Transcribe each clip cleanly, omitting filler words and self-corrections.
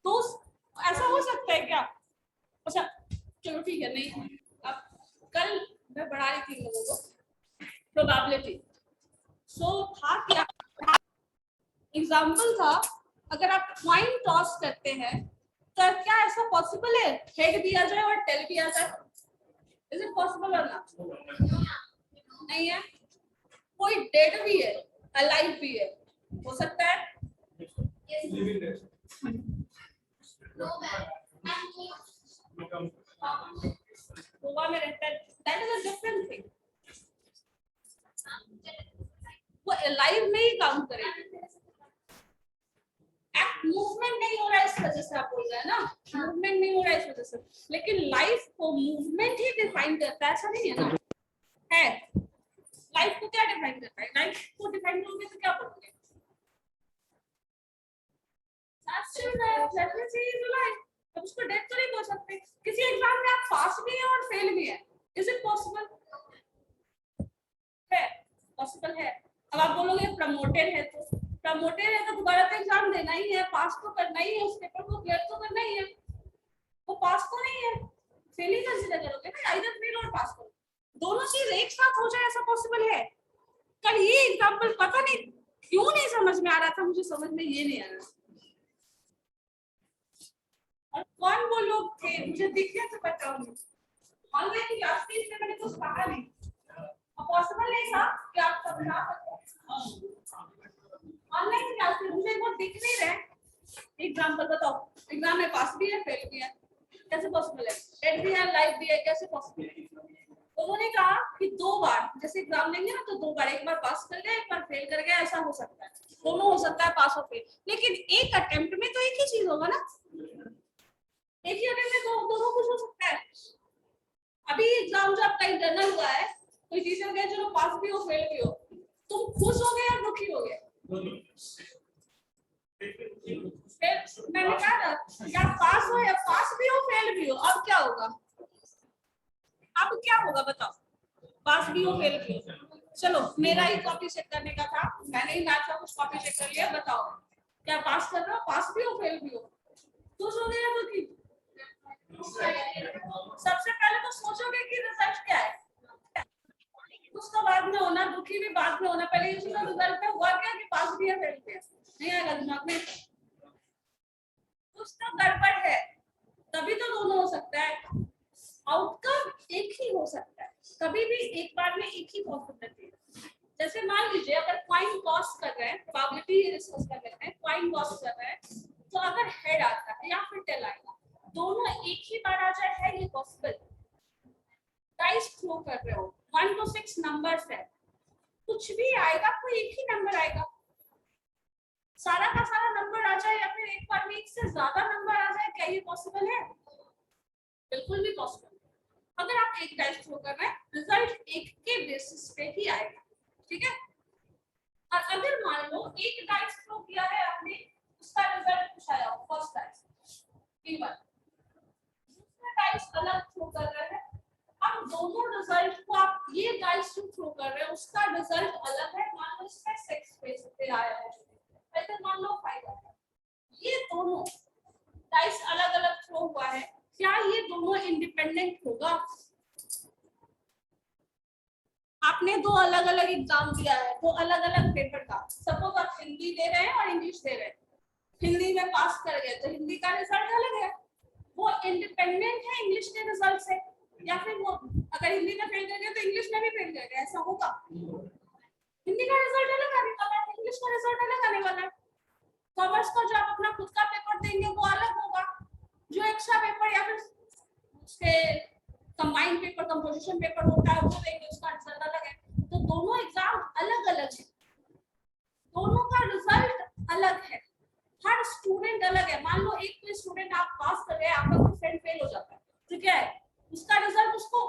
तो ऐसा हो सकता है क्या? अच्छा चलो ठीक है, नहीं अब कल मैं बढ़ा रही थी लोगों को प्रोबेबिलिटी। सो था क्या, एग्जाम्पल था, अगर आप कॉइन टॉस करते हैं तो क्या ऐसा पॉसिबल है हेड भी आ जाए और टेल भी आ जाए? इज इट पॉसिबल और नॉट? नहीं है। कोई डेड भी है, अलाइव भी है, हो सकता है? गोवा में रहता है, that is a different thing. वो अलाइव नहीं काउंट करेगा। एक्ट मूवमेंट नहीं हो रहा है इस वजह से आप बोल रहे हैं ना, मूवमेंट नहीं हो रहा है इस वजह से, लेकिन लाइफ को मूवमेंट ही डिफाइन करता है, ऐसा नहीं है ना? है, लाइफ को क्या डिफाइन करता है? लाइफ को डिफाइन करोगे तो क्या बोलोगे? अब उसको डेथ तो नहीं बोल सकते। किसी एग्जाम में आप पास भी है और फेल भी है, इज इट पॉसिबल? है, पॉसिबल है। अब आप बोलोगे प्रमोटेड है, तो प्रमोटेड है तो दोबारा तो एग्जाम देना ही है, पास तो करना ही है, उस पेपर को क्लियर तो करना ही है। वो पास तो नहीं है, फेल ही कंसीडर करोगे ना, आइदर फेल और पास करो, दोनों चीज एक साथ हो जाए, ऐसा पॉसिबल है? कल ये एग्जांपल पता नहीं क्यों नहीं समझ में आ रहा था, मुझे समझ में ये नहीं आ रहा। और कौन वो लोग थे, मुझे दिखे तो बताओ। ऑनलाइन क्लास थी इसलिए मैंने कुछ कहा नहीं, पॉसिबल नहीं था कि आप समझा सकते। ऑनलाइन क्लास में मुझे वो दिख नहीं रहे। एग्जांपल बताओ, एग्जाम में पास भी है फेल भी है, कैसे पॉसिबल है? डेड भी है लाइव भी है, कैसे पॉसिबल है? उन्होंने कहा कि 2 बार जैसे एग्जाम लेंगे ना, तो 2 बार, एक बार पास कर गया एक बार फेल कर गया, ऐसा हो सकता है, दोनों हो सकता है, पास और फेल। लेकिन एक अटेम्प्ट में तो एक ही चीज होगा ना, एक ही अटेम्प्ट में दोनों कुछ हो सकता है। अभी एग्जाम जो आपका इंटरनल हुआ है, कोई टीचर गया चलो पास भी हो फेल भी हो, तुम खुश हो गए या दुखी हो गए? मैंने कहा था या पास हो, या पास भी हो फेल भी हो, अब क्या होगा? अब क्या होगा बताओ? पास भी हो फेल भी हो। चलो मेरा ही कॉपी चेक करने का था, मैंने ही मैथ का कुछ कॉपी चेक कर लिया, बताओ क्या पास कर रहा हो? पास भी हो फेल भी हो, खुश हो गया तो की? सबसे पहले तो सोचोगे कि रिजल्ट क्या है, उसका बाद में होना, दुखी भी बाद में होना, पहले ये सोचो रिजल्ट में हुआ क्या, कि पास भी है फेल भी है। नहीं आएगा दिमाग में, कुछ तो गड़बड़ है, तभी तो दोनों हो सकता है। आउटकम एक ही हो सकता है, कभी भी एक बार में एक ही पॉसिबिलिटी है। जैसे मान लीजिए अगर कॉइन टॉस कर रहे हैं, प्रोबेबिलिटी डिस्कस कर रहे हैं, कॉइन टॉस कर रहे हैं, तो अगर हेड आता है या फिर टेल आएगा, दोनों एक ही बार आ जाए, है ये पॉसिबल? डाइस थ्रो कर रहे हो, 1 to 6 नंबर्स है, कुछ भी आएगा, कोई एक ही नंबर आएगा, सारा का सारा नंबर आ जाए, या फिर एक बार में एक से ज्यादा नंबर आ जाए, क्या ये पॉसिबल है? बिल्कुल भी पॉसिबल। अगर आप एक डाइस थ्रो कर रहे हैं, रिजल्ट एक के बेसिस पे ही आएगा, ठीक है? और अगर मान लो एक डाइस थ्रो किया है आपने, उसका रिजल्ट कुछ आया हो, फर्स्ट डाइस P1, दूसरा डाइस अलग थ्रो कर रहे हैं, अब दोनों रिजल्ट को आप ये डाइस थ्रो कर रहे हैं, उसका रिजल्ट अलग है, मान लो इसका 6 पे आया है, फिर मान लो 5 आया, ये दोनों डाइस अलग अलग थ्रो हुआ है, क्या ये दोनों इंडिपेंडेंट होगा? आपने 2 अलग अलग एग्जाम दिया है, 2 अलग अलग पेपर का, सपोज आप हिंदी दे रहे हैं और इंग्लिश दे रहे हैं, हिंदी में पास कर गए तो हिंदी का रिजल्ट अलग है, वो इंडिपेंडेंट है इंग्लिश के रिजल्ट से, या फिर वो अगर हिंदी में फेल कर गए तो इंग्लिश में भी फेल कर गए, ऐसा होगा? हिंदी का रिजल्ट अलग आने वाला है, इंग्लिश का रिजल्ट अलग आने वाला है। कॉमर्स का जो आप अपना खुद का पेपर देंगे वो अलग होगा, जो एक्स्ट्रा पेपर या फिर उसके कंबाइंड पेपर, कंपोजिशन पेपर होता है, वो देंगे, उसका रिजल्ट अलग है। तो दोनों एग्जाम अलग अलग है, दोनों का रिजल्ट अलग है, हर स्टूडेंट अलग है। मान लो एक कोई स्टूडेंट आप पास कर रहे हैं, आपका कोई फ्रेंड फेल हो जाता है, तो क्या है, उसका रिजल्ट उसको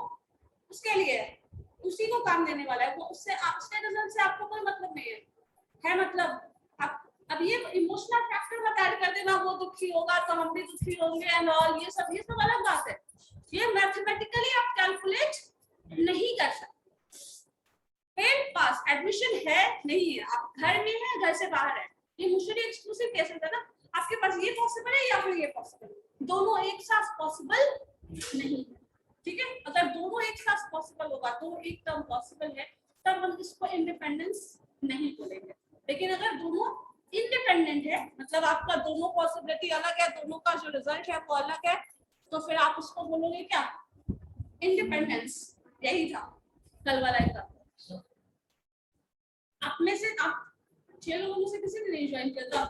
उसके लिए है, उसी को काम देने वाला है, वो उससे उसके रिजल्ट से आपको कोई मतलब नहीं है मतलब आप अब ये इमोशनल फैक्टर मत ऐड कर देना, वो दुखी होगा तो हम भी दुखी होंगे एंड ऑल, ये सब अलग बात है, ये मैथमेटिकली आप कैलकुलेट नहीं कर सकते। फेल पास एडमिशन है नहीं है, आप घर में है घर से बाहर है, ये म्यूचुअली एक्सक्लूसिव केसेस है ना। आपके पास ये पॉसिबल है या फिर ये पॉसिबल है, दोनों एक साथ पॉसिबल नहीं है, ठीक है। अगर दोनों एक साथ पॉसिबल होगा तो एक टर्म पॉसिबल है, तब हम इसको इंडिपेंडेंस नहीं बोलेंगे। लेकिन अगर दोनों इंडिपेंडेंट है, मतलब आपका दोनों पॉसिबिलिटी अलग है, दोनों का जो रिजल्ट है वो अलग है, तो फिर आप उसको बोलोगे क्या, इंडिपेंडेंस। यही था कल वाला एग्जाम्पल। आप में से आप 6 लोगों में से किसी ने नहीं ज्वाइन किया था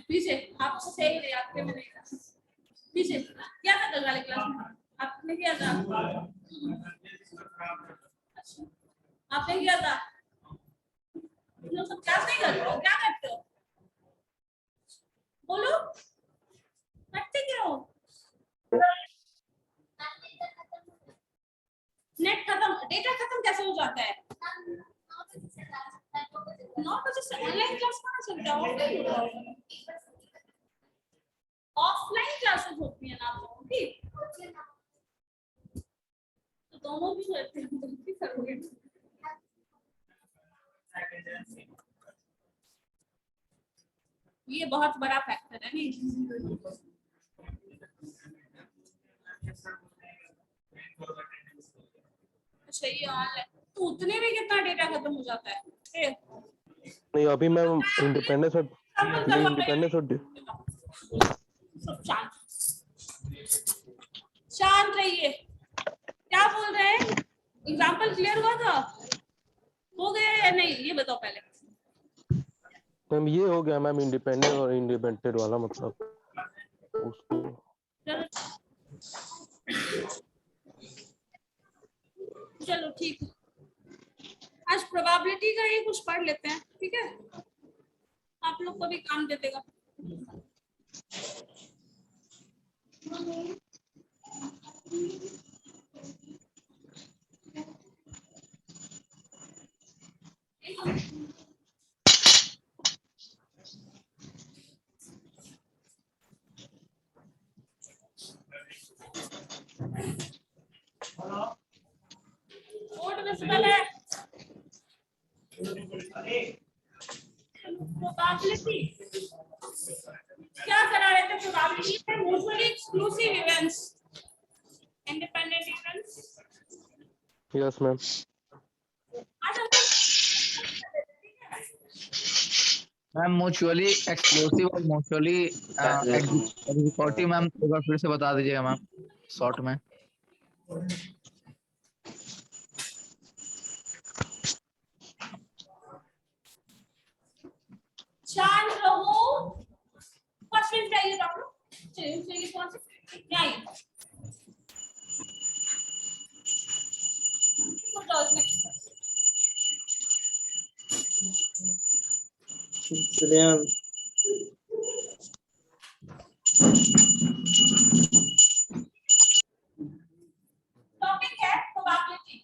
पीछे, आप सही रहे, आपके में नहीं था पीछे, क्या था कल वाले क्लास में, आपने किया था? अच्छा, आपने किया था? तुम सब क्लास नहीं कर रहे हो, क्या करते हो, बोलो, करते क्या हो? नेट खत्म, डेटा खत्म कैसे हो जाता है? 9 बजे से ऑनलाइन क्लास कहाँ चलता है? ऑफलाइन क्लासेस होती है ना आप लोगों की, तो दोनों भी करते हैं, गलती करोगे। ये बहुत बड़ा फैक्टर है नहीं। अच्छा, ये ऑनलाइन तो उतने में कितना डेटा खत्म हो जाता है? नहीं, अभी मैं इंडिपेंडेंस और शांत रहिए। क्या बोल रहे हैं? एग्जाम्पल क्लियर हुआ था, हो गया या नहीं, ये बताओ पहले। मैम ये हो गया मैम, इंडिपेंडेंट और इंडिपेंडेंट वाला मतलब उसको। चलो ठीक है, आज प्रोबेबिलिटी का ही कुछ पढ़ लेते हैं, ठीक है, आप लोग को भी काम दे देगा। कोड विजिबल है? प्रोबेबिलिटी क्या करा रहे थे? प्रोबेबिलिटी है mutually exclusive events, independent events. Yes ma'am. Ma'am mutually exclusive और म्यूचुअली एग्जीक्यूटिव, मैम एक बार फिर से बता दीजिएगा मैम शॉर्ट में। शांत रहो, फर्स्ट मिनट चाहिए डॉक्टर, चलिए कौन सी क्या है? टॉपिक है प्रोबेबिलिटी।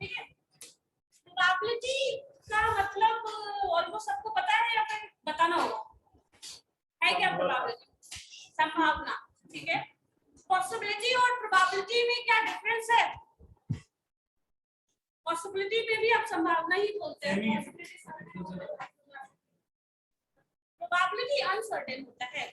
ठीक है, प्रोबेबिलिटी का मतलब ऑलमोस्ट सबको पता है या फिर बताना होगा? है क्या प्रोबेबिलिटी? संभावना, ठीक है। पॉसिबिलिटी और प्रोबेबिलिटी में क्या डिफरेंस है? पॉसिबिलिटी में भी आप संभावना ही बोलते हैं, प्रोबेबिलिटी अनसर्टेन होता है,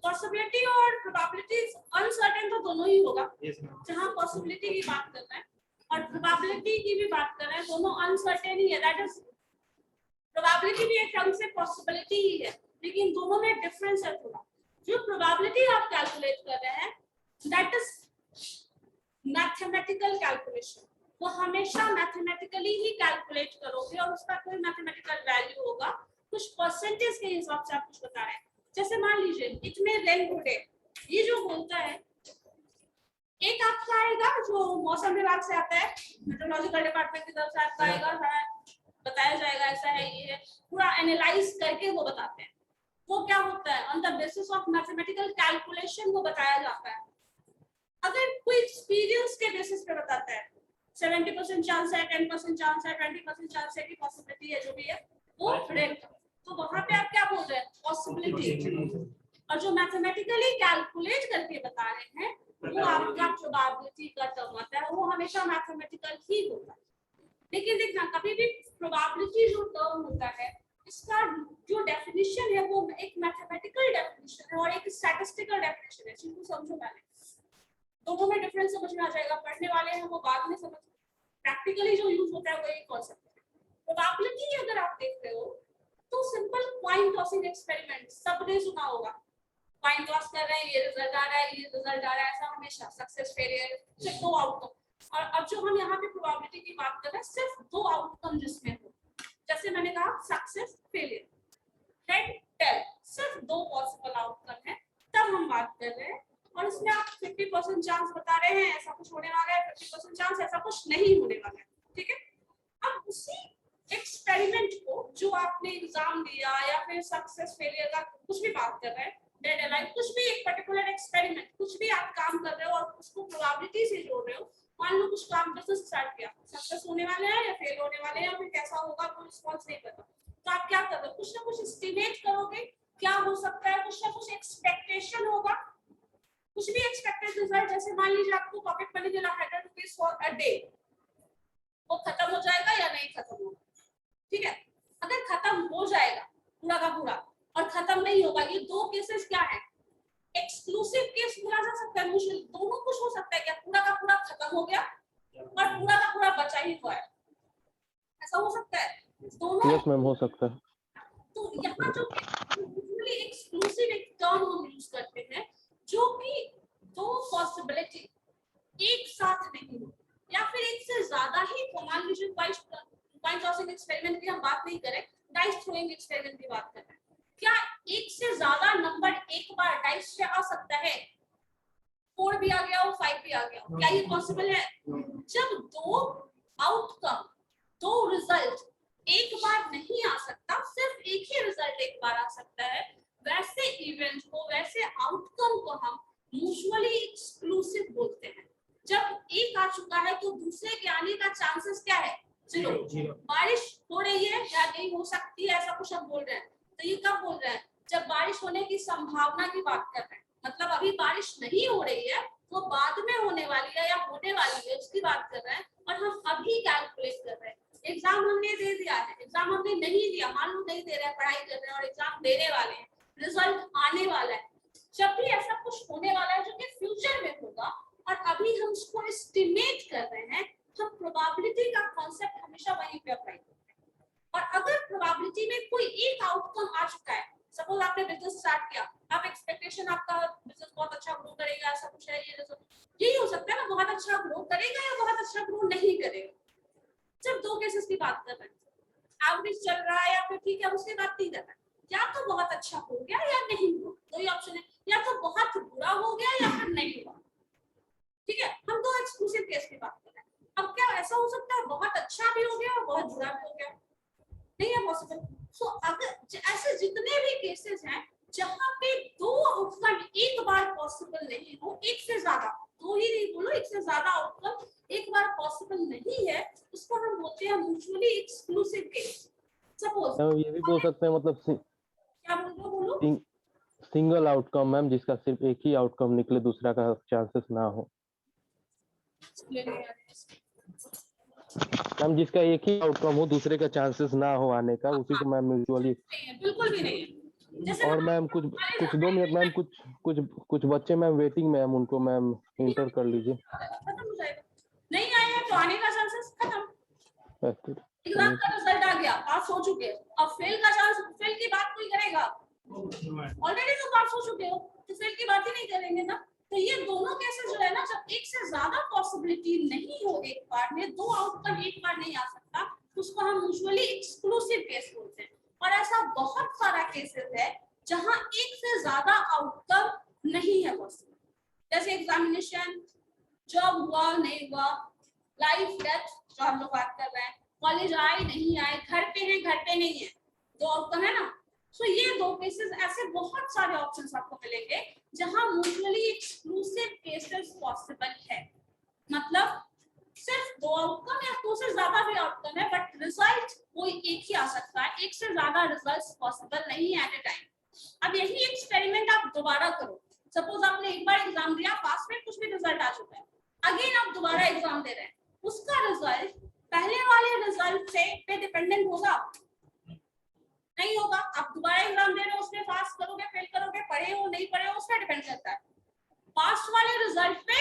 पॉसिबिलिटी और प्रोबेबिलिटी अनसर्टेन तो दोनों ही होगा। जहां पॉसिबिलिटी की बात कर रहे हैं और प्रोबेबिलिटी की भी बात कर रहे हैं, दोनों अनसर्टेन ही है। दैट इज प्रोबेबिलिटी भी एक ढंग से पॉसिबिलिटी ही है, लेकिन दोनों में डिफरेंस है थोड़ा। जो प्रोबेबिलिटी आप कैलकुलेट कर रहे हैं दैट इज मैथमेटिकल कैलकुलेशन, वो हमेशा मैथमेटिकली ही कैलकुलेट करोगे और उसका कोई मैथमेटिकल वैल्यू होगा, कुछ परसेंटेज के हिसाब से आप कुछ बता रहे हैं। जैसे मान लीजिए इट में रेन टुडे, ये जो बोलता है, एक आपका आएगा जो मौसम विभाग से आता है, मेट्रोलॉजिकल डिपार्टमेंट की तरफ से आपका आएगा, बताया जाएगा ऐसा है, ये है, पूरा एनालाइज करके वो बताते हैं। वो क्या होता है, on the basis of mathematical calculation वो बताया जाता है। अगर कोई एक्सपीरियंस के बेसिस पे बताता है, 70% चांस है, 10% चांस है, 20% चांस है कि पॉसिबिलिटी है, जो भी है वो रेन, तो वहां पे आप क्या बोल रहे हैं, पॉसिबिलिटी। और जो मैथमेटिकली कैलकुलेट करके बता रहे हैं वो आपका प्रोबेबिलिटी का टर्म आता है, वो हमेशा मैथमेटिकल ही होता है। लेकिन देखना कभी भी प्रोबेबिलिटी जो टर्म होता है इसका जो डेफिनेशन है वो एक मैथमेटिकल डेफिनेशन है और एक स्टैटिस्टिकल डेफिनेशन है। चीज को समझो, मैंने दोनों में डिफरेंस समझ में आ जाएगा। पढ़ने वाले हैं वो बाद में समझ, प्रैक्टिकली जो यूज होता है वो एक कॉन्सेप्ट है। प्रोबेबिलिटी अगर आप देखते हो तो सिंपल कॉइन टॉसिंग एक्सपेरिमेंट सबने सुना होगा। कॉइन टॉस कर रहे हैं, ये रिजल्ट आ रहा है, ये रिजल्ट आ रहा है, ऐसा हमेशा सक्सेस फेलियर सिर्फ दो आउटकम। और अब जो हम यहाँ पे प्रोबेबिलिटी की बात कर रहे हैं सिर्फ दो आउटकम जिसमें हो, जैसे मैंने कहा सक्सेस फेलियर, हेड टेल, सिर्फ दो पॉसिबल आउटकम है, तब हम बात कर रहे हैं। और इसमें आप 50% चांस बता रहे हैं ऐसा कुछ होने वाला है, 50% चांस ऐसा कुछ नहीं होने वाला है, ठीक है। अब उसी एक्सपेरिमेंट को जो आपने एग्जाम दिया या फिर सक्सेस फेलियर का कुछ भी बात कर रहे हैं, डेड अलाइव, कुछ भी एक पर्टिकुलर एक्सपेरिमेंट, कुछ भी आप काम कर रहे हो और उसको प्रोबेबिलिटी से जोड़ रहे हो। मान लो कुछ काम बिजनेस स्टार्ट किया, सक्सेस होने वाले हैं या फेल होने वाले हैं या फिर कैसा होगा कोई रिस्पॉन्स नहीं पता, तो आप क्या कर रहे हो, कुछ ना कुछ एस्टिमेट करोगे क्या हो सकता है, कुछ ना कुछ एक्सपेक्टेशन होगा, कुछ भी एक्सपेक्टेड रिजल्ट। जैसे मान लीजिए आपको पॉकेट मनी मिला 100 रुपीज फॉर अ डे, वो खत्म हो जाएगा या नहीं खत्म होगा, ठीक है। अगर खत्म हो जाएगा पूरा का पूरा और खत्म नहीं होगा, ये दो केसेस क्या है, एक्सक्लूसिव केस बोला जा सकता है। मुश्किल दोनों कुछ हो सकता है, क्या पूरा का पूरा खत्म हो गया और पूरा का पूरा बचा ही हुआ है, ऐसा हो सकता है दोनों। यस मैम, हो सकता है। तो यहाँ जो एक्सक्लूसिव एक टर्म हम यूज करते हैं जो कि दो पॉसिबिलिटी एक साथ नहीं हो या फिर एक से ज्यादा ही, मान लीजिए कॉइन टॉसिंग एक्सपेरिमेंट की हम बात नहीं करें, डाइस थ्रोइंग एक्सपेरिमेंट की बात कर रहे हैं। क्या एक से ज्यादा नंबर एक बार डाइस से आ सकता है, 4 भी आ गया हो 5 भी आ गया हो, क्या ये पॉसिबल है? जब दो आउटकम, दो रिजल्ट एक बार नहीं आ सकता, सिर्फ एक ही रिजल्ट एक बार आ सकता है, वैसे इवेंट को, वैसे आउटकम को हम म्यूचुअली एक्सक्लूसिव बोलते हैं। जब एक आ चुका है तो दूसरे के आने का चांसेस क्या है, जीरो। बारिश हो रही है या नहीं हो सकती है, ऐसा कुछ हम बोल रहे हैं, तो ये कब बोल रहे हैं, जब बारिश होने की संभावना की बात कर रहे हैं। मतलब अभी बारिश नहीं हो रही है, वो बाद में होने वाली है या होने वाली है उसकी बात कर रहे हैं, और हम अभी कैलकुलेट कर रहे हैं। एग्जाम हमने दे दिया है, एग्जाम हमने नहीं दिया, मान लो नहीं दे रहे हैं, पढ़ाई कर रहे हैं और एग्जाम देने वाले हैं, रिजल्ट आने वाला है। जब भी ऐसा कुछ होने वाला है जो कि फ्यूचर में होगा और अभी हम उसको एस्टिमेट कर रहे हैं, हम प्रोबेबिलिटी का कॉन्सेप्ट हमेशा वहीं पे अप्लाई करते हैं। और अगर प्रोबेबिलिटी में कोई एक आउटकम आ चुका है, सपोज आपने बिजनेस स्टार्ट किया, आप एक्सपेक्टेशन आपका बिजनेस बहुत अच्छा ग्रो करेगा, ऐसा कुछ है, यही हो सकता है ना, बहुत अच्छा ग्रो करेगा या बहुत अच्छा ग्रो नहीं करेगा। जब दो केसेस की बात कर रहे हैं, एवरेज चल रहा है या फिर ठीक है उसके बाद नहीं कर रहा है, या तो बहुत अच्छा हो गया या नहीं हुआ, दो ही ऑप्शन है, या तो बहुत बुरा हो गया या फिर नहीं हुआ, ठीक है। हम दो एक्सक्लूसिव केस की बात कर रहे हैं। अब क्या ऐसा हो सकता है बहुत अच्छा भी हो गया और बहुत बुरा भी हो गया, नहीं है पॉसिबल। सो अगर ऐसे जितने भी केसेस हैं जहां पे दो आउटकम एक बार पॉसिबल नहीं हो, एक से ज्यादा, दो ही नहीं बोलो, एक से ज्यादा आउटकम एक बार पॉसिबल नहीं है, उसको हम बोलते हैं म्यूचुअली एक्सक्लूसिव केस। सपोज ये भी बोल सकते हैं, मतलब क्या बोलो सिंगल आउटकम मैम, जिसका सिर्फ एक ही आउटकम निकले, दूसरा का चांसेस ना हो मैम, जिसका एक ही आउटकम हो, दूसरे का चांसेस ना हो आने का, उसी को मैम म्यूचुअली। बिल्कुल भी नहीं है। जैसे और मैम कुछ 2 मिनट मैम, कुछ बच्चे मैम वेटिंग में, मैम उनको मैम इंटर कर लीजिए। खत्म हो जाएगा, नहीं आए हैं तो आने का चांसेस खत्म। एग्जाम का रिजल्ट आ गया, पास हो चुके, अब फेल का चांस, फेल की बात कोई करेगा, ऑलरेडी तो पास हो चुके हो तो फेल की बात ही नहीं करेंगे ना। तो ये दोनों केसेस जो है ना, जब एक से ज्यादा पॉसिबिलिटी नहीं हो एक बार में, दो आउटकम एक बार नहीं आ सकता, उसको हम म्यूचुअली एक्सक्लूसिव केस बोलते हैं। और ऐसा बहुत सारा केसेस है जहां एक से ज्यादा आउटकम नहीं है पॉसिबल, जैसे एग्जामिनेशन, जॉब हुआ नहीं हुआ, लाइफ डेथ जो हम लोग बात कर रहे हैं, कॉलेज आए नहीं आए, घर पे है घर पे नहीं है, दो आउटकम है ना। सो ये दो केसेस, ऐसे बहुत सारे ऑप्शंस आपको मिलेंगे जहां म्यूचुअली एक्सक्लूसिव केसेस पॉसिबल है। मतलब सिर्फ दो आउटकम या दो से ज्यादा भी आउटकम है, बट रिजल्ट कोई एक ही आ सकता है, एक से ज्यादा रिजल्ट्स पॉसिबल नहीं है एट ए टाइम। अब यही एक्सपेरिमेंट आप दोबारा करो, सपोज आपने एक बार एग्जाम दिया, पास में कुछ भी रिजल्ट आ चुका है, अगेन आप दोबारा एग्जाम दे रहे हैं, उसका रिजल्ट पहले वाले रिजल्ट से पे डिपेंडेंट होगा? नहीं होगा। आप दोबारा एग्जाम दे रहे हो, उसमें पास करोगे फेल करोगे, पढ़े हो नहीं पढ़े हो, उस पर डिपेंड करता है। पास्ट वाले रिजल्ट पे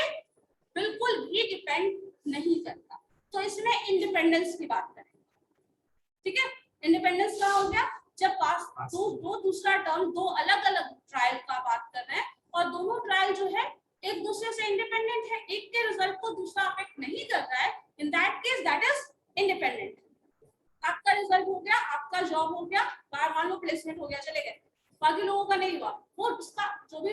बिल्कुल भी डिपेंड नहीं करता। तो इसमें इंडिपेंडेंस की बात करें, ठीक है। इंडिपेंडेंस का हो गया जब पास दो दूसरा टर्म, दो अलग अलग ट्रायल का बात कर रहे हैं और दोनों ट्रायल जो है एक दूसरे से इंडिपेंडेंट है, एक के रिजल्ट को दूसरा अफेक्ट नहीं करता है, in that case that is independent. आपका रिजल्ट हो गया, आपका जॉब हो गया, मान लो प्लेसमेंट हो गया, चले गए, बाकी लोगों का नहीं हुआ, वो उसका जो भी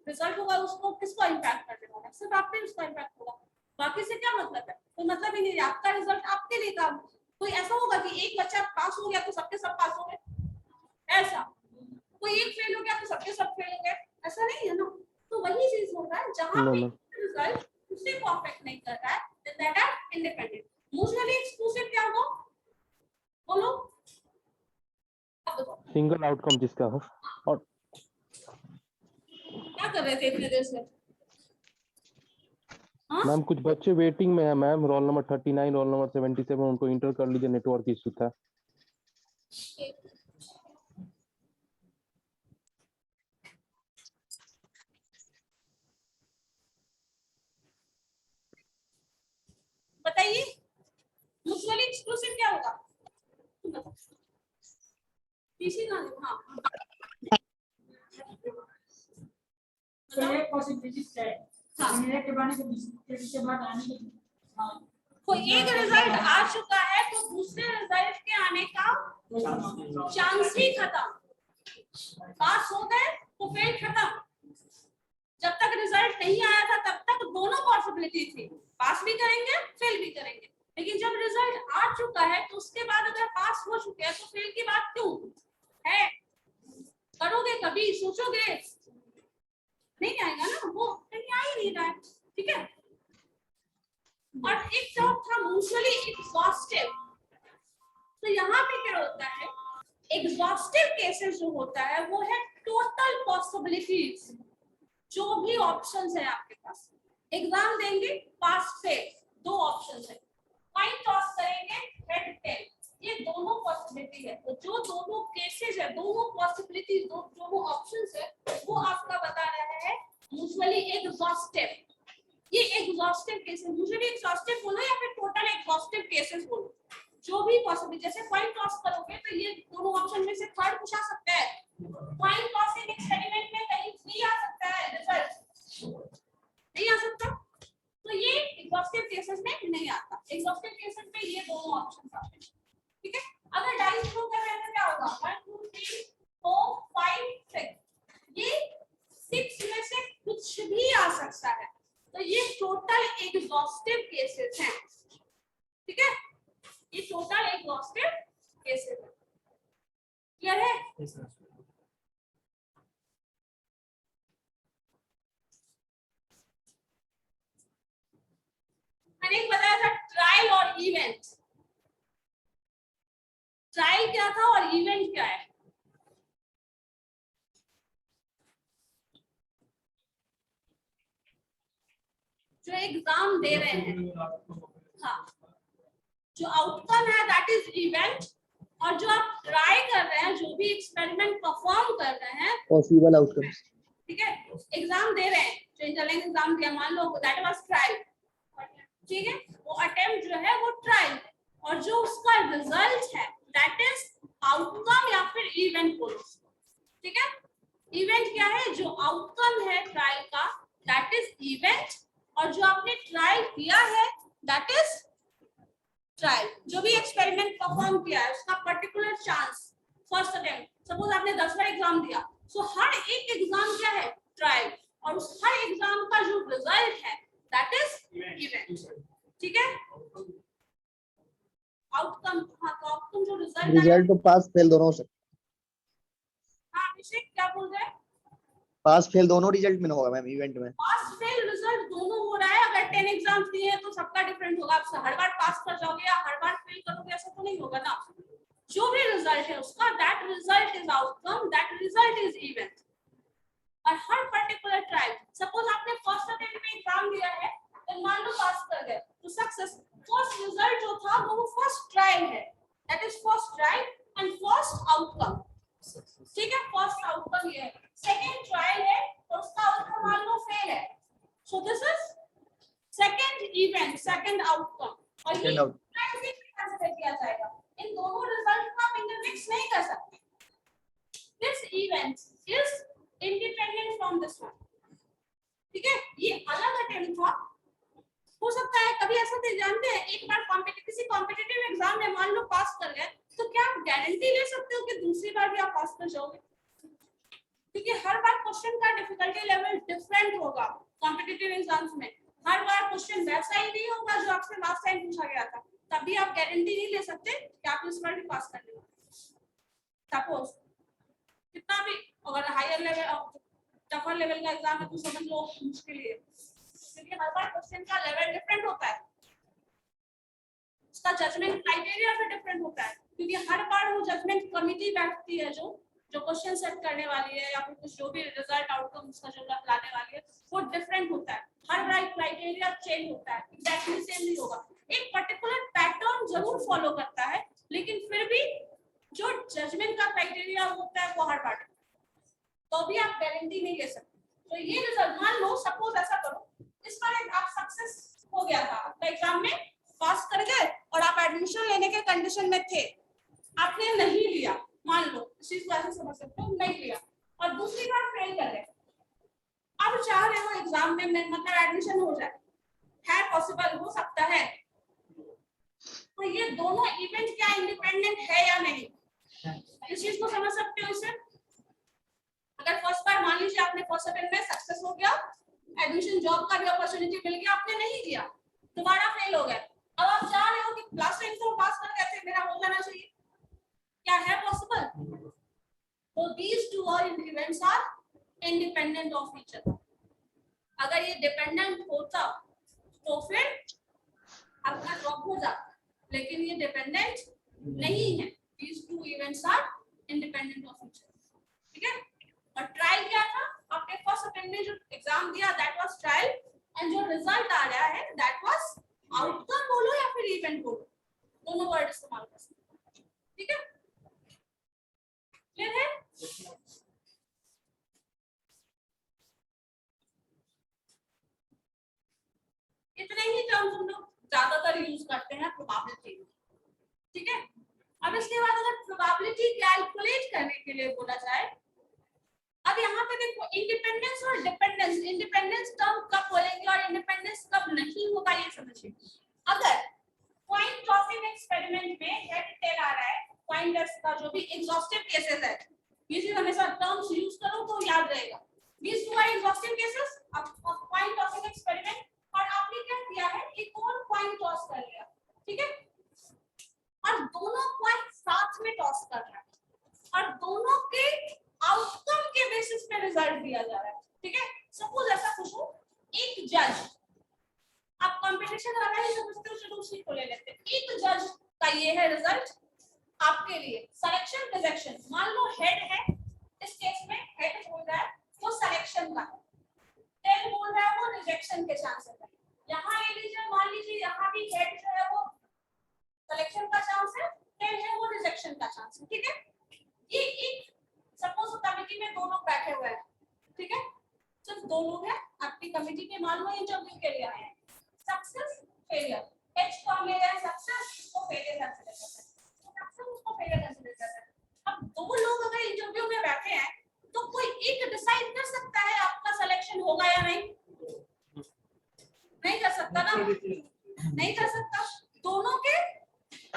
रिजल्ट होगा उसको किसको इम्पैक्ट कर देगा? सिर्फ आप पे उसका इम्पैक्ट होगा, बाकी से क्या मतलब है? कोई मतलब ही नहीं है। आपका रिजल्ट आपके लिए काम, कोई ऐसा होगा कि एक बच्चा पास हो गया तो सबके सब पास हो गए, ऐसा कोई एक फेल हो गया तो सबके सब फेल हो गए, ऐसा नहीं है ना। तो वही चीज होता है जहां पे रिजल्ट उसी को अफेक्ट नहीं कर रहा है, that are independent. Mutually exclusive क्या हो बोलो? सिंगल आउटकम जिसका हो। और क्या कर रहे थे इतने देर से? मैम कुछ बच्चे वेटिंग में है ma'am, roll number 39, roll number 77, उनको इंटर कर लीजिए, नेटवर्क इशू था। बताइए म्यूचुअली एक्सक्लूसिव क्या होगा? पीसी ना हाँ एक पॉसिबिलिटी है के बाद आने के कोई एक रिजल्ट आ चुका है तो दूसरे रिजल्ट के आने का चांस ही खत्म। पास हो गए तो फेल खत्म। जब तक रिजल्ट नहीं आया था तब तक दोनों पॉसिबिलिटी थी, पास भी करेंगे फेल भी करेंगे, लेकिन जब रिजल्ट आ चुका है तो उसके बाद अगर पास हो चुके हैं तो फेल की बात क्यों है? करोगे कभी, सोचोगे? नहीं आएगा ना, वो कहीं आ ही नहीं रहा है, ठीक है। और एक जॉब था म्यूचुअली एग्जॉस्टिव, तो यहाँ पे क्या होता है, एग्जॉस्टिव केसेस जो होता है वो है टोटल पॉसिबिलिटीज, जो भी ऑप्शंस है आपके पास, एग्जाम देंगे पास फेल, दो ऑप्शंस है, कॉइन टॉस करेंगे हेड टेल, ये दोनों पॉसिबिलिटी है। तो जो दोनों केसेस है, दोनों पॉसिबिलिटी, दोनों ऑप्शंस है, वो आपका बता रहा है म्यूचुअली एग्जॉस्टिव। ये एग्जॉस्टिव केसेस, म्यूचुअली एग्जॉस्टिव बोलो या फिर टोटल एग्जॉस्टिव केसेस बोलो, जो भी पॉसिबिलिटी, जैसे कॉइन टॉस करोगे तो ये दोनों ऑप्शन में से थर्ड पूछा सकता है, कॉइन टॉसिंग एक्सपेरिमेंट में कहीं भी आ सकता है रिजल्ट, नहीं आ सकता, तो ये एग्जॉस्टिव केसेस में नहीं आता। एग्जॉस्टिव केसेस में ये दोनों ऑप्शन आते हैं, ठीक है। अगर डाइस थ्रो कर रहे हैं तो क्या होगा, 1 2 3 4 5 6, ये 6 में से कुछ भी आ सकता है, तो ये टोटल एग्जॉस्टिव केसेस हैं, ठीक है। ये टोटल एग्जॉस्टिव केसेस है, क्लियर है? मैंने एक बताया था ट्रायल और इवेंट। ट्रायल क्या था और इवेंट क्या है? जो एग्जाम दे रहे हैं, हाँ, जो आउटकम है दैट इज इवेंट, और जो आप ट्राई कर रहे हैं, जो भी एक्सपेरिमेंट परफॉर्म कर रहे हैं, पॉसिबल आउटकम्स, ठीक है। एग्जाम दे रहे हैं, जो इंटरनेट एग्जाम दिया, मान लो दैट वाज ट्रायल, ठीक है, वो अटेम्प्ट जो है वो ट्रायल, और जो उसका रिजल्ट है दैट इज आउटकम या फिर इवेंट बोलो, ठीक है। इवेंट क्या है? जो आउटकम है ट्रायल का दैट इज इवेंट, और जो आपने ट्रायल किया है दैट इज ट्रायल। जो भी एक्सपेरिमेंट परफॉर्म किया है उसका particular chance, first attempt, suppose आपने 10 बार एग्जाम दिया, सो हर एक एग्जाम क्या है? ट्रायल, और उस हर एग्जाम का जो रिजल्ट है दैट इज इवेंट, ठीक है। आउटकम, हाँ, तो आउटकम जो रिजल्ट तो पास फेल दोनों हो सकते, हाँ अभिषेक क्या बोल रहे हैं? पास फेल दोनों रिजल्ट में होगा मैम, इवेंट में पास फेल रिजल्ट दोनों हो रहा है। अगर 10 एग्जाम्स दिए हैं तो सबका डिफरेंट होगा, आप हर बार पास कर जाओगे या हर बार फेल करोगे, ऐसा तो नहीं होगा ना। जो भी रिजल्ट है उसका that result is outcome, that result is event, और हर पर्टिकुलर ट्रायल, सपोज आपने फर्स्ट अटेम्प्ट में एग्जाम दिया है, तो मान लो पास कर गए, तो सक्सेस। फर्स्ट रिजल्ट जो था वो फर्स्ट ट्रायल है, that is first trial and first outcome. ठीक है, फर्स्ट आउटकम ये है। सेकंड ट्रायल है तो उसका आउटकम मान लो फेल है, so this is second event, second outcome. और ये कंसीडर किया जाएगा। इन दोनों रिजल्ट को आप इंटरमिक्स नहीं कर सकते। This event is independent from this one. ठीक है, ये अलग अटेम्प्ट था। हो सकता है कभी ऐसा तो जानते हैं, एक बार किसी कॉम्पिटिटिव एग्जाम में मान लो पास कर गए, तो क्या आप गारंटी ले सकते हो कि दूसरी बार भी आप पास कर जाओगे? क्योंकि हर बार क्वेश्चन का डिफिकल्टी लेवल डिफरेंट होगा। कॉम्पिटिटिव एग्जाम्स में हर बार क्वेश्चन वैसा ही नहीं होगा जो आपसे लास्ट टाइम पूछा गया था, तभी आप गारंटी नहीं ले सकते कि आप इस बार भी पास कर लेंगे। सपोज कितना भी अगर हायर लेवल टफर लेवल का एग्जाम है तो समझ लो मुश्किल है, क्योंकि हर बार क्वेश्चन का लेवल डिफरेंट होता है, उसका जजमेंट क्राइटेरिया भी डिफरेंट होता है, क्योंकि हर बार वो जजमेंट कमिटी बैठती है जो क्वेश्चन सेट करने वाली है या फिर कुछ जो भी रिजल्ट आउटकम उसका जो लाने वाली है वो डिफरेंट होता है। हर बार क्राइटेरिया चेंज होता है, एग्जैक्टली सेम नहीं होगा। एक पर्टिकुलर पैटर्न जरूर फॉलो करता है, लेकिन फिर भी जो जजमेंट का क्राइटेरिया होता है वो हर बार, तो भी आप गारंटी नहीं ले सकते। तो ये रिजल्ट मान लो, सपोज ऐसा करो, इस बार आप सक्सेस हो गया था, आपका एग्जाम में पास कर गए और आप एडमिशन लेने के कंडीशन में थे, आपने नहीं लिया, मान लो इस चीज को ऐसे समझ सकते हो, नहीं लिया और दूसरी बार फेल कर गए। अब चाह रहे हो एग्जाम में मतलब एडमिशन हो जाए, है पॉसिबल, हो सकता है। तो ये दोनों इवेंट क्या इंडिपेंडेंट है या नहीं, इस चीज को समझ सकते हो इससे। अगर फर्स्ट बार मान लीजिए आपने फर्स्ट अटेम्प्ट में सक्सेस हो गया, एडमिशन जॉब का भी अपॉर्चुनिटी मिल गया, आपने नहीं दिया, दोबारा फेल हो गए, अब आप चाह रहे हो कि क्लास 10 को पास कर गए थे, मेरा हो जाना चाहिए, क्या है पॉसिबल? तो these two events are independent of each other. अगर ये डिपेंडेंट होता तो फिर आपका ड्रॉप हो जाता, लेकिन ये डिपेंडेंट नहीं है। These two events are independent of each other. ठीक है, और ट्रायल क्या था, आपने फर्स्ट अटेम्प्ट में जो एग्जाम दिया दैट वाज ट्रायल, एंड जो रिजल्ट आ रहा है दैट वाज आउटकम बोलो या फिर इवेंट बोलो, दोनों वर्ड इस्तेमाल कर सकते हैं। ठीक है, क्लियर है? इतने ही टर्म्स हम लोग ज्यादातर यूज करते हैं प्रोबेबिलिटी। ठीक है, अब इसके बाद अगर प्रोबेबिलिटी कैलकुलेट करने के लिए बोला जाए, अब यहाँ पे देखो इंडिपेंडेंस और डिपेंडेंस, इंडिपेंडेंस टर्म कब बोलेंगे और इंडिपेंडेंस कब नहीं होगा ये समझिए। अगर कॉइन टॉसिंग एक्सपेरिमेंट में हेड टेल आ रहा है, कॉइन टॉस का जो भी एग्जॉस्टिव केसेस है, ये चीज हमेशा टर्म्स यूज करो तो याद रहेगा। These two are exhaustive cases of coin tossing experiment, और आपने क्या किया है, एक और कॉइन टॉस कर लिया, ठीक है, और दोनों कॉइन साथ में टॉस कर रहा है और दोनों के आउटकम के बेसिस पे रिजल्ट दिया जा रहा है। ठीक है, सपोज ऐसा पूछो, एक जज, आप कंपटीशन लगा ही समझते हो, चलो उसी को ले लेते हैं। एक जज का ये है रिजल्ट आपके लिए, सिलेक्शन रिजेक्शन। मान लो हेड है, इस केस में हेड बोल रहा है वो सिलेक्शन का है, टेल बोल रहा है वो रिजेक्शन के चांसेस है। यहाँ ले लीजिए, मान लीजिए यहाँ भी हेड जो है वो सिलेक्शन का चांस है, टेल है वो रिजेक्शन का चांस है। ठीक है, ये एक सपोज कमिटी में दो लोग बैठे हुए हैं, ठीक है, सिर्फ दो लोग हैं आपकी कमिटी में, मान लो इंटरव्यू के लिए आए हैं, सक्सेस फेलियर, एच को मेरा सक्सेस को फेलियर कंसीडर करते हैं, सक्सेस उसको फेलियर कंसीडर करते हैं। अब दो लोग अगर इंटरव्यू में बैठे हैं तो कोई एक डिसाइड कर सकता है आपका सिलेक्शन होगा या नहीं, नहीं कर सकता ना, नहीं कर सकता, दोनों के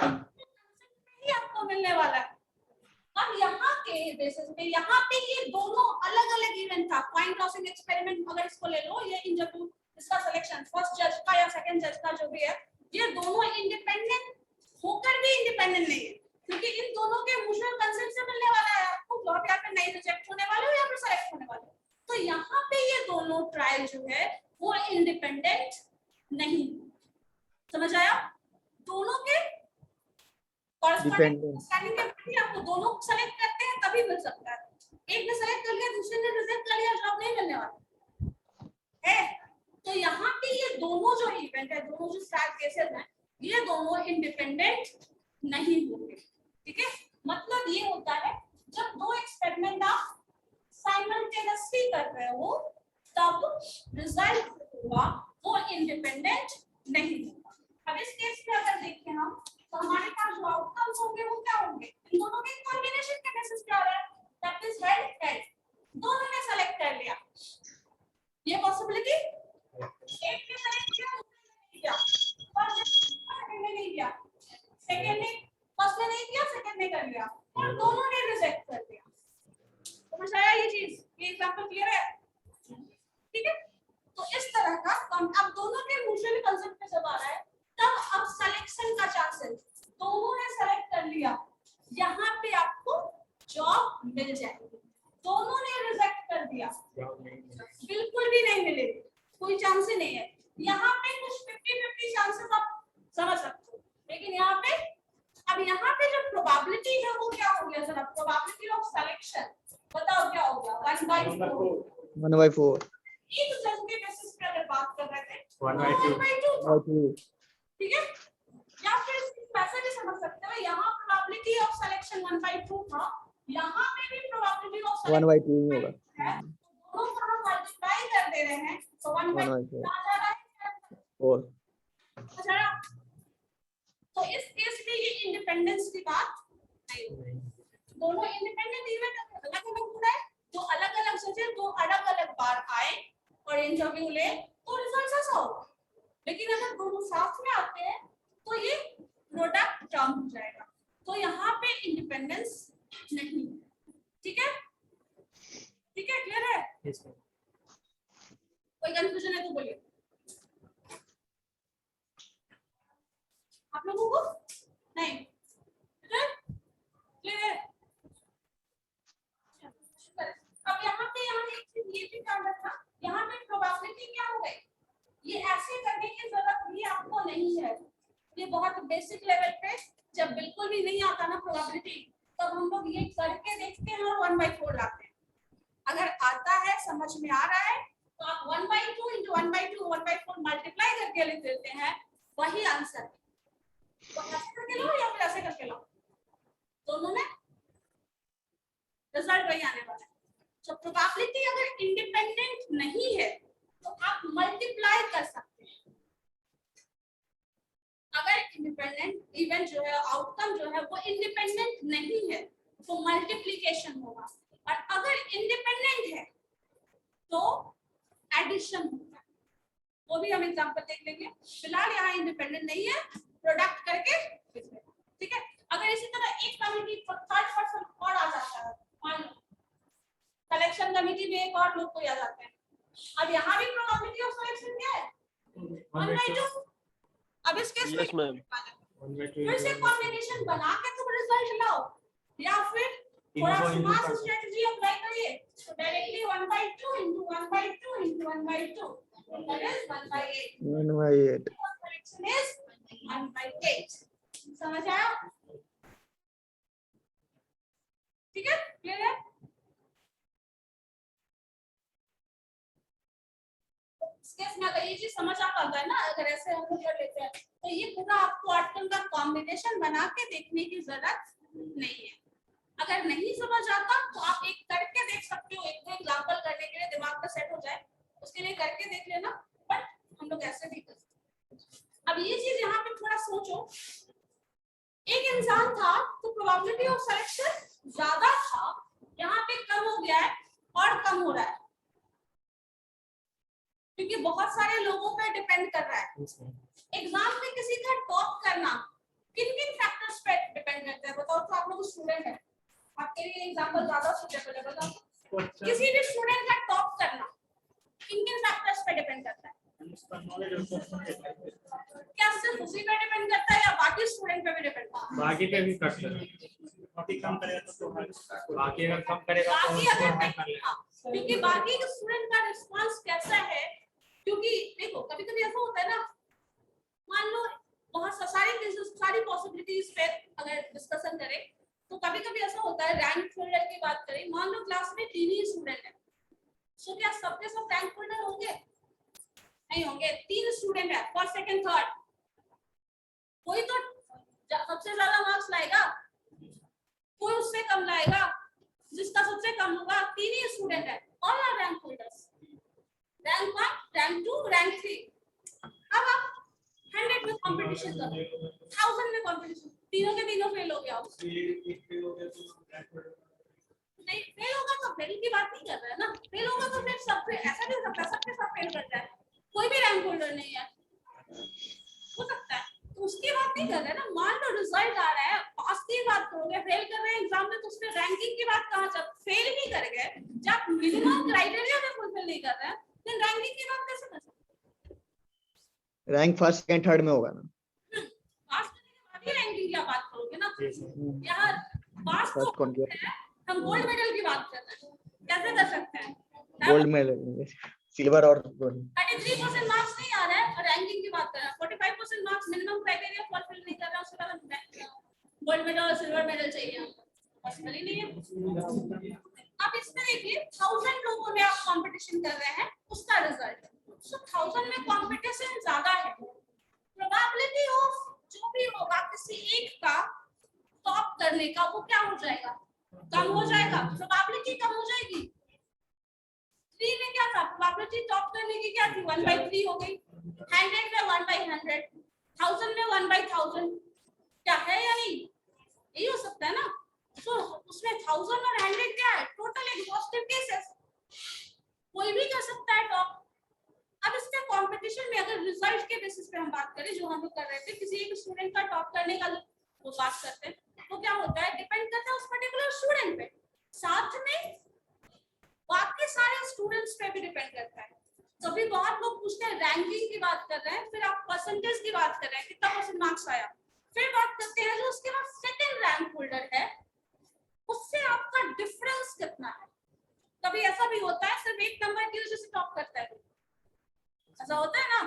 ही आपको मिलने वाला है। अब यहाँ के बेसिस पे, यहाँ पे ये दोनों अलग अलग इवेंट था, कॉइन टॉसिंग एक्सपेरिमेंट अगर इसको ले लो, ये इंटरव्यू, इसका सिलेक्शन फर्स्ट जज का या सेकंड जज का जो भी है, ये दोनों इंडिपेंडेंट होकर भी इंडिपेंडेंट नहीं है, क्योंकि इन दोनों के म्यूचुअल कंसेंट से मिलने वाला है आपको जॉब, या फिर नहीं रिजेक्ट होने वाले हो या फिर सेलेक्ट होने वाले हो। तो यहाँ पे ये दोनों ट्रायल जो है वो इंडिपेंडेंट नहीं, समझ आया, दोनों के कॉरेस्पॉन्डिंग आपको दोनों सेलेक्ट करते हैं तभी मिल सकता है। एक ने सेलेक्ट कर लिया, दूसरे ने रिजेक्ट कर लिया, जॉब नहीं मिलने वाला है। तो यहाँ पे ये दोनों जो इवेंट है, दोनों जो स्टार्ट केसेस हैं, ये दोनों इंडिपेंडेंट नहीं होंगे। ठीक है, मतलब ये होता है जब दो एक्सपेरिमेंट आप साइमल्टेनियसली कर रहे हो तब रिजल्ट होगा वो इंडिपेंडेंट नहीं होगा। अब इस केस में अगर देखें हम तो हमारे पास जो आउटकम्स होंगे वो क्या होंगे, इन दोनों के कॉम्बिनेशन का बेसिस क्या हो रहा है, दैट इज हेड हेड, दोनों ने सेलेक्ट कर लिया। ये पॉसिबिलिटी एक ने सेलेक्ट किया, दूसरे ने नहीं किया, फर्स्ट ने नहीं किया, सेकंड ने, फर्स्ट ने नहीं किया, सेकंड ने कर लिया, और दोनों ने रिजेक्ट कर दिया। समझ आया ये चीज, ये एग्जांपल क्लियर है? ठीक है, तो इस तरह का अब दोनों के म्यूचुअल कंसेंट पे जब आ रहा है तब अब सिलेक्शन का चांसेस, दोनों ने सेलेक्ट कर लिया, यहाँ पे आपको जॉब मिल जाएगी। दोनों ने रिजेक्ट कर दिया, बिल्कुल भी नहीं मिलेगी, कोई चांस ही नहीं है। यहाँ पे कुछ 50-50 चांसेस आप समझ सकते हो, लेकिन यहाँ पे अब यहाँ पे जो प्रोबेबिलिटी है वो क्या हो गया जरा, प्रोबेबिलिटी ऑफ सिलेक्शन बताओ क्या हो गया, 1/4 एक जज के बेसिस पे अगर बात कर रहे थे 1/2 ठीक है, या फिर वैसे भी समझ सकते हो, यहाँ प्रोबेबिलिटी ऑफ सिलेक्शन 1/2 था, यहाँ पे भी प्रोबेबिलिटी ऑफ 1/2 ही होगा। है, तो दोनों को हम मल्टीप्लाई कर दे रहे हैं तो 1/2 आ जा रहा है 4। अच्छा, तो इस केस में ये इंडिपेंडेंस की बात नहीं होगी, दोनों इंडिपेंडेंट इवेंट अलग अलग हो रहा है, जो अलग अलग सचे दो अलग अलग बार आए और इंटरव्यू ले तो रिजल्ट ऐसा होगा। लेकिन अगर दोनों साथ में आते हैं तो ये प्रोडक्ट टर्म हो जाएगा, तो यहाँ पे इंडिपेंडेंस नहीं। ठीक है, ठीक है, क्लियर है? कोई कंफ्यूजन है तो बोलिए आप लोगों को, नहीं क्लियर है? अब यहाँ पे एक चीज ये भी ध्यान रखना, यहाँ पे प्रोबेबिलिटी क्या हो गई, ये ऐसे करने की जरूरत भी आपको नहीं है, ये बहुत बेसिक लेवल पे जब बिल्कुल भी नहीं आता ना प्रोबेबिलिटी तब हम लोग ये करके देखते हैं और 1/4 लाते हैं। अगर आता है, समझ में आ रहा है तो आप 1/2 into 1/2 1/4 मल्टीप्लाई करके लिख देते हैं, वही आंसर है। तो ऐसे करके लो या फिर ऐसे करके लो, दोनों में रिजल्ट वही आने वाला है। तो प्रोबेबिलिटी अगर इंडिपेंडेंट नहीं है तो आप मल्टीप्लाई कर सकते हैं। अगर इंडिपेंडेंट इवेंट जो है, आउटकम जो है वो इंडिपेंडेंट नहीं है तो मल्टीप्लिकेशन होगा, और अगर इंडिपेंडेंट है तो एडिशन होगा। वो भी हम एग्जांपल देख लेंगे, फिलहाल यहाँ इंडिपेंडेंट नहीं है, प्रोडक्ट करके ठीक है। अगर इसी तरह एक कमिटी थर्ड पर्सन और आ जाता है, मान लो सिलेक्शन कमिटी में एक और लोग कोई आ जाते हैं, अब यहाँ भी प्रोबेबिलिटी ऑफ सिलेक्शन क्या है 1/2। अब इस केस यस मैम, फिर से कॉम्बिनेशन बना के तुम रिजल्ट लाओ, या फिर थोड़ा स्मार्ट स्ट्रेटजी अप्लाई करिए, तो directly 1/2 into 1/2 into 1/2 that is 1/8 1/8 selection is 1/8। समझ आया? ठीक है, क्लियर है? केस में अगर ये चीज समझ आ पाता है ना, अगर ऐसे हम लोग कर लेते हैं तो ये पूरा आपको आर्टिकल का कॉम्बिनेशन बना के देखने की जरूरत नहीं है। अगर नहीं समझ आता तो आप एक करके देख सकते हो, एक दो एग्जांपल करने के लिए दिमाग में सेट हो जाए उसके लिए करके देख लेना, बट हम लोग ऐसे भी कर सकते हैं। अब ये चीज यहाँ पे थोड़ा सोचो, एक इंसान था तो प्रोबेबिलिटी ऑफ सिलेक्शन ज्यादा था, यहाँ पे कम हो गया है और कम हो रहा है क्योंकि बहुत सारे लोगों पे डिपेंड कर रहा है। एग्जाम में किसी का टॉप करना किन किन फैक्टर्स पे डिपेंड करता है बताओ, तो आप लोग स्टूडेंट हैं, आपके लिए एग्जांपल ज्यादा सूटेबल है, बताओ किसी भी स्टूडेंट का टॉप करना किन किन फैक्टर्स पे डिपेंड करता है? क्या सिर्फ उसी पे डिपेंड करता है या बाकी स्टूडेंट पे भी डिपेंड करता है? बाकी पे भी करता है, बाकी कम करेगा तो बाकी अगर कम करेगा तो बाकी अगर नहीं, क्योंकि बाकी के स्टूडेंट का रिस्पांस कैसा है, क्योंकि देखो कभी कभी ऐसा होता है ना, मान लो बहुत सारी पॉसिबिलिटीज पे अगर डिस्कशन करें तो कभी कभी ऐसा होता है, रैंक होल्डर की बात करें, मान लो क्लास में 3 ही स्टूडेंट है, सो क्या सबके सब रैंक होल्डर होंगे? नहीं होंगे। 3 स्टूडेंट है, फर्स्ट सेकंड थर्ड, कोई तो सबसे ज्यादा मार्क्स लाएगा, कोई उससे कम लाएगा, जिसका सबसे कम होगा। 3 ही स्टूडेंट है, all are rank holders, rank 1, rank 2, rank 3। अब आप 100 में कंपटीशन करो, 1000 में कंपटीशन, तीनों के तीनों फेल हो गया, नहीं फेल होगा तो फेल की बात नहीं कर रहा है ना, फेल होगा तो फिर सब ऐसा नहीं हो सकता सबके सब फेल करता है, कोई भी रैंक होल्डर नहीं है, हो सकता है, तो उसकी बात नहीं कर रहे ना। मान लो रिजल्ट आ रहा है, पास की बात करोगे, फेल कर रहे हैं एग्जाम में, तो उसमें रैंकिंग की बात कहां, जब फेल नहीं कर गए, जब मिनिमम क्राइटेरिया में फुलफिल नहीं कर रहे हैं, फिर रैंकिंग की बात कैसे कर सकते हैं? रैंक फर्स्ट सेकंड थर्ड में होगा ना, पास करने के बाद ही रैंकिंग की बात करोगे ना। यार पास तो फर्स्ट कौन किया, हम गोल्ड मेडल की बात कर रहे हैं, कैसे कर सकते हैं? गोल्ड मेडल, सिल्वर और गोल्ड। 33% मार्क्स नहीं आ रहा है और रैंकिंग की बात कर रहे हैं, 45% मार्क्स मिनिमम क्राइटेरिया फुलफिल नहीं कर रहा है, उसके बाद गोल्ड मेडल और सिल्वर मेडल चाहिए, पॉसिबल ही नहीं है। अब इसमें देखिए 1000 लोगों में आप कंपटीशन कर रहे हैं, उसका रिजल्ट, सो 1000 में कंपटीशन ज्यादा है, प्रोबेबिलिटी ऑफ जो भी होगा किसी एक का टॉप करने का, वो क्या हो जाएगा, कम हो जाएगा, प्रोबेबिलिटी कम हो जाएगी। 3 में क्या था, प्रोबेबिलिटी टॉप करने की क्या थी, 1/3 हो गई, 100 में 1/100, 1000 में 1/1000, क्या है या नहीं, यही हो सकता है ना। सो उसमें 1000 और 100 क्या है, टोटल एग्जॉस्टिव केसेस, कोई भी कर सकता है टॉप। अब इसके कंपटीशन में अगर रिजल्ट के बेसिस पे हम बात करें, जो हम लोग कर रहे थे, किसी एक स्टूडेंट का टॉप करने का वो बात करते हैं, तो क्या होता है, डिपेंड करता है उस पर्टिकुलर स्टूडेंट पे, साथ में बाकी सारे स्टूडेंट्स पे भी डिपेंड करता है। कभी बहुत लोग पूछते हैं रैंकिंग की बात कर रहे हैं, फिर आप परसेंटेज की बात कर रहे हैं, कितना परसेंट मार्क्स आया, फिर बात करते हैं जो उसके बाद सेकंड रैंक होल्डर है, उससे आपका डिफरेंस कितना है। कभी ऐसा भी होता है सिर्फ एक नंबर की वजह से टॉप करता है, ऐसा होता है ना,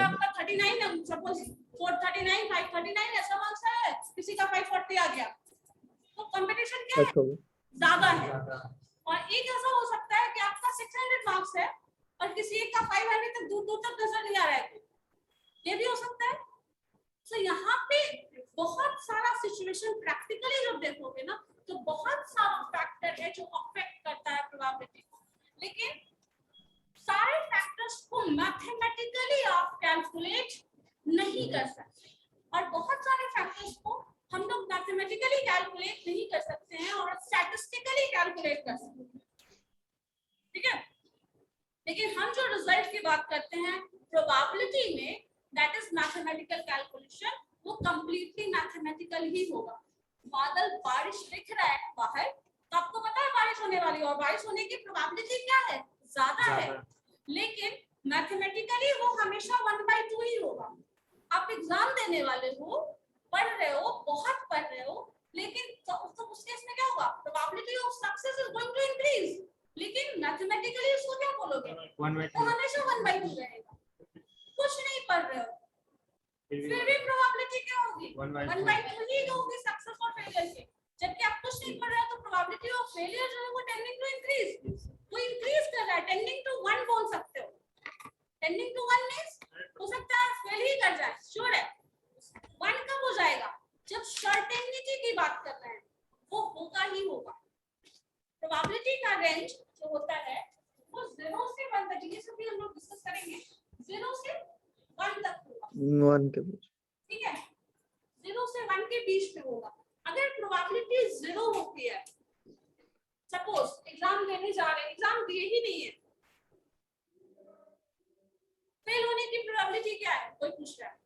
आपका 39 है, सपोज 439 539 ऐसा मार्क्स है, किसी का 540 आ गया, तो कंपटीशन क्या है, ज्यादा है। और एक ऐसा हो सकता है कि आपका 600 मार्क्स है और किसी एक का 500 तक दूर दूर तक नजर नहीं आ रहा है, ये भी हो सकता है। तो यहाँ पे बहुत सारा सिचुएशन प्रैक्टिकली जब देखोगे ना, तो बहुत सारा फैक्टर है जो अफेक्ट करता है प्रोबेबिलिटी को, लेकिन सारे फैक्टर्स को मैथमेटिकली आप कैलकुलेट नहीं कर सकते, और बहुत सारे फैक्टर्स को हम लोग मैथमेटिकली कैलकुलेट नहीं कर सकते हैं और स्टैटिस्टिकली कैलकुलेट कर सकते हैं, ठीक है। लेकिन हम जो रिजल्ट की बात करते हैं प्रोबेबिलिटी में, दैट इज मैथमेटिकल कैलकुलेशन, वो कंप्लीटली मैथमेटिकल ही होगा। बादल बारिश दिख रहा है बाहर, तो आपको पता है बारिश होने वाली है, और बारिश होने की प्रोबेबिलिटी क्या है, ज्यादा है, लेकिन मैथमेटिकली वो हमेशा 1/2 ही होगा। आप एग्जाम देने वाले हो, पढ़ रहे हो, बहुत पढ़ रहे हो, लेकिन तो उस केस में क्या होगा, probability of success is going to increase, लेकिन मैथमेटिकली उसको क्या बोलोगे, वो हमेशा 1/2 रहेगा। कुछ नहीं पढ़ रहे हो, फिर भी प्रोबेबिलिटी क्या होगी, 1/2 ही होगी सक्सेस और फेलियर की, जबकि आप कुछ नहीं पढ़ रहे हो, तो प्रोबेबिलिटी ऑफ फेलियर जो है वो टेंडिंग टू इंक्रीज, वो इंक्रीज कर रहा है, टेंडिंग टू 1 बोल सकते हो। टेंडिंग टू 1 मींस हो सकता है फेल ही कर जाए, श्योर है। 1 कब हो जाएगा, जब सर्टेनिटी की बात कर रहे हैं, वो होगा ही होगा। प्रोबेबिलिटी का रेंज जो होता है वो 0 से 1 तक, ये सब भी हम लोग डिस्कस करेंगे, 0 से 1 तक होगा, 1 के बीच, ठीक है, 0 से 1 के बीच में होगा। अगर प्रोबेबिलिटी 0 होती है, सपोज एग्जाम देने जा रहे हैं, एग्जाम दिए ही नहीं है, फेल होने की प्रोबेबिलिटी क्या है, कोई पूछ रहा है,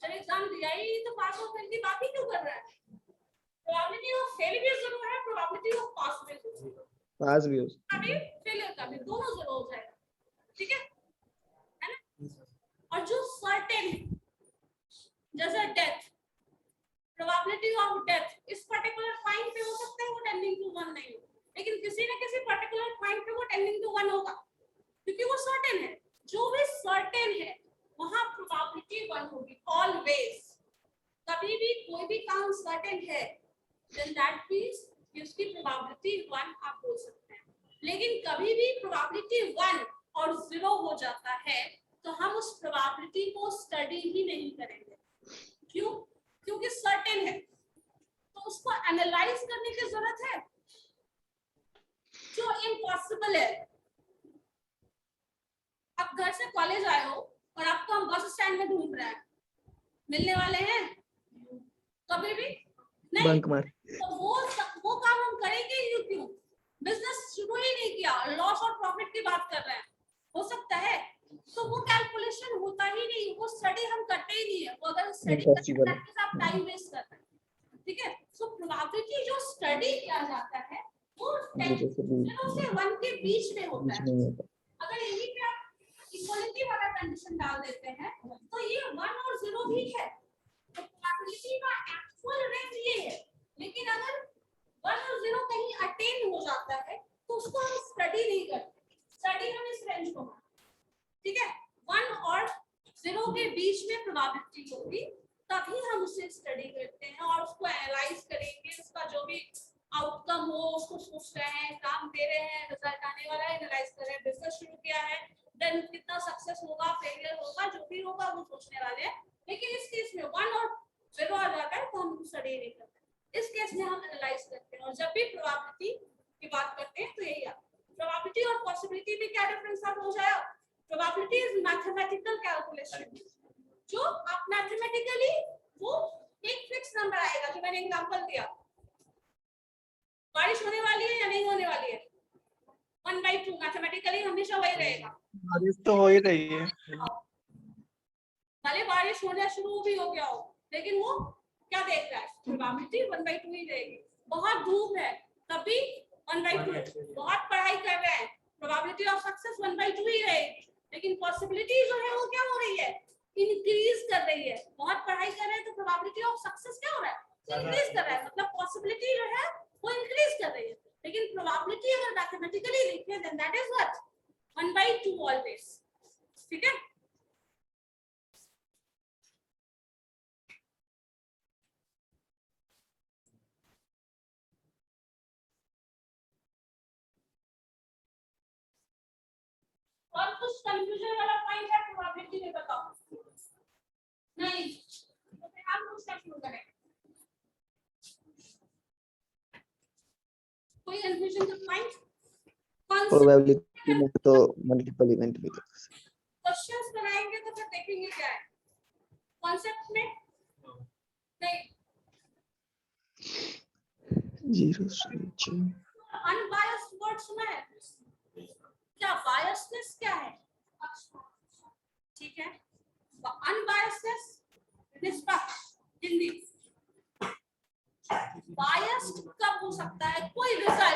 जब एग्जाम दिया ही तो पास हो, फेल की बात ही क्यों कर रहा है। प्रोबेबिलिटी ऑफ फेल भी 0 है, प्रोबेबिलिटी ऑफ पास भी 0 है, पास भी हो अभी फेलियर का भी, दोनों 0 हो जाएगा, ठीक है ना। और जो सर्टेन जैसे डेथ, प्रोबेबिलिटी ऑफ डेथ इस पर्टिकुलर पॉइंट पे हो सकता है वो टेंडिंग टू 1 नहीं हो, लेकिन किसी न किसी पर्टिकुलर पॉइंट पे वो टेंडिंग टू 1 होगा, क्योंकि वो सर्टेन है। जो भी सर्टेन है वहां प्रोबेबिलिटी 1 होगी ऑलवेज। कभी भी कोई भी काम सर्टेन है then that means कि उसकी प्रोबेबिलिटी 1 आप बोल सकते हैं। लेकिन कभी भी प्रोबेबिलिटी 1 और 0 हो जाता है तो हम उस प्रोबेबिलिटी को स्टडी ही नहीं करेंगे। क्यों? क्योंकि सर्टेन है, तो उसको एनालाइज करने की जरूरत है, जो इम्पॉसिबल है। आप घर से कॉलेज आए हो और आपको हम बस स्टैंड में ढूंढ रहे हैं, मिलने वाले हैं कभी भी नहीं। बंक मार। तो वो काम हम करेंगे ही क्यों? बिजनेस शुरू ही नहीं किया, लॉस और प्रॉफिट की बात कर रहे हैं, हो सकता है। तो वो कैलकुलेशन होता ही नहीं, वो स्टडी हम करते ही नहीं है। वो अगर स्टडी करते हैं तो आप टाइम वेस्ट कर रहे हैं। ठीक है, सो प्रोबेबिलिटी जो स्टडी किया जाता है वो 0 से 1 के बीच में होता है। अगर यही पे आप इक्वलिटी वाला कंडीशन डाल देते हैं तो ये 1 और 0 भी है, तो प्रोबेबिलिटी का एक्चुअल रेंज ये है। लेकिन अगर 1 और 0 कहीं अटेन हो जाता है तो उसको हम स्टडी नहीं करते, स्टडी हम इस रेंज को, ठीक है, 1 और 0 के बीच में प्रोबेबिलिटी होगी तभी हम उसे स्टडी करते हैं और उसको एनालाइज करेंगे। उसका जो भी आउटकम हो उसको सोच रहे हैं, काम दे रहे हैं, रिजल्ट आने वाला है, एनालाइज कर रहे हैं, बिजनेस शुरू किया है, देन कितना सक्सेस होगा, फेलियर होगा, जो भी होगा वो सोचने वाले हैं। लेकिन इस केस में 1 और 0 आ जाता है तो हम स्टडी नहीं करते, इस केस में हम एनालाइज करते हैं। और जब भी प्रोबेबिलिटी की बात करते हैं तो यही आता है। प्रोबेबिलिटी और पॉसिबिलिटी में क्या डिफरेंस आप हो जाए? प्रोबेबिलिटी इज मैथमेटिकल कैलकुलेशन, जो आप मैथमेटिकली वो एक फिक्स नंबर आएगा। जो मैंने एग्जांपल दिया, बारिश होने वाली है या नहीं होने वाली है, 1/2 मैथमेटिकली हमेशा वही रहेगा। बारिश तो हो ही रही है, भले बारिश होना शुरू भी हो गया हो, लेकिन वो क्या देख रहा है? प्रोबेबिलिटी 1/2 ही रहेगी। बहुत धूप है तभी 1/2, बहुत पढ़ाई कर रहे हैं, प्रोबेबिलिटी ऑफ सक्सेस 1/2 ही रहेगी। लेकिन पॉसिबिलिटी जो है वो क्या हो रही है? इंक्रीज कर रही है। बहुत पढ़ाई कर रहे हैं तो प्रोबेबिलिटी ऑफ सक्सेस क्या हो रहा है? इंक्रीज कर रहा है, मतलब पॉसिबिलिटी जो है वो इंक्रीज कर रही है। लेकिन प्रोबेबिलिटी अगर मैथमेटिकली लिखें then that is what? 1/2 always. ठीक है, और कुछ कंफ्यूजन वाला पॉइंट है प्रोबेबिलिटी में बताओ? नहीं, तो फिर हम पूछना शुरू करें। कोई कंफ्यूजन का पॉइंट? प्रोबेबिलिटी में तो मल्टीपल इवेंट भी कर सकते हैं। क्वेश्चंस बनाएंगे तो फिर देखेंगे क्या है कॉन्सेप्ट में। नहीं, जीरो से नीचे अनबायस्ड वर्ड सुना है क्या? बायसनेस क्या है? ठीक है, अनबायसनेस निष्पक्ष हिंदी। बायस्ड कब हो सकता है? कोई रिजल्ट